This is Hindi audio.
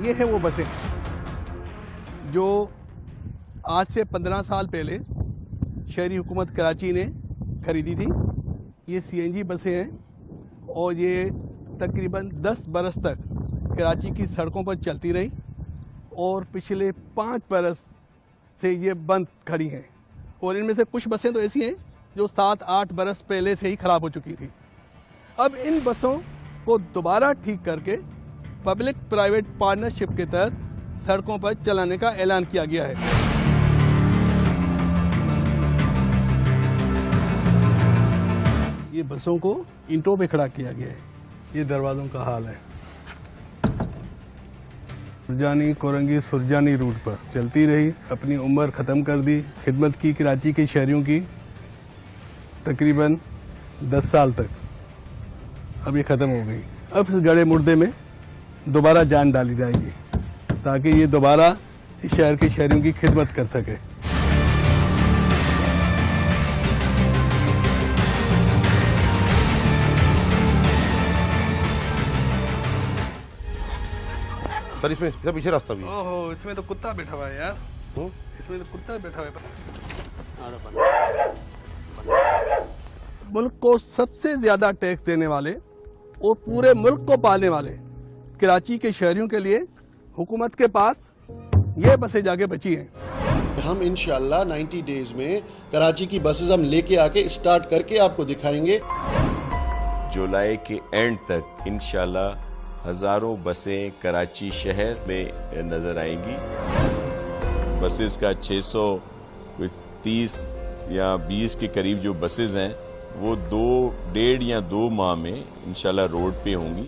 ये है वो बसें जो आज से 15 साल पहले शहरी हुकूमत कराची ने खरीदी थी। ये सीएनजी बसें हैं और ये तकरीबन 10 बरस तक कराची की सड़कों पर चलती रही और पिछले 5 बरस से ये बंद खड़ी हैं। और इनमें से कुछ बसें तो ऐसी हैं जो 7-8 बरस पहले से ही ख़राब हो चुकी थी। अब इन बसों को दोबारा ठीक करके पब्लिक प्राइवेट पार्टनरशिप के तहत सड़कों पर चलाने का ऐलान किया गया है। ये बसों को ईंटों पे खड़ा किया गया है। ये दरवाज़ों का हाल है। सुरजानी कोरंगी सुरजानी रूट पर चलती रही, अपनी उम्र ख़त्म कर दी, खिदमत की कराची के शहरियों की तकरीबन 10 साल तक। अब ये ख़त्म हो गई। अब इस गड़े मुर्दे में दोबारा जान डाली जाएगी ताकि ये दोबारा इस शहर के शहरियों की खिदमत कर सके। सर इसमें इसका पीछे रास्ता भी है। ओहो, इसमें तो कुत्ता बैठा हुआ है यार। इसमें तो कुत्ता बैठा हुआ है। मुल्क को सबसे ज्यादा टैक्स देने वाले और पूरे मुल्क को पालने वाले कराची के शहरियों के लिए हुकूमत के पास ये बसें जाके बची हैं। हम इंशाल्लाह 90 डेज में कराची की बसेस हम लेके आके स्टार्ट करके आपको दिखाएंगे। जुलाई के एंड तक इंशाल्लाह हजारों बसें कराची शहर में नजर आएंगी। बसेस का 630 या 20 के करीब जो बसेस हैं वो 1.5 या 2 माह में इंशाल्लाह रोड पे होंगी।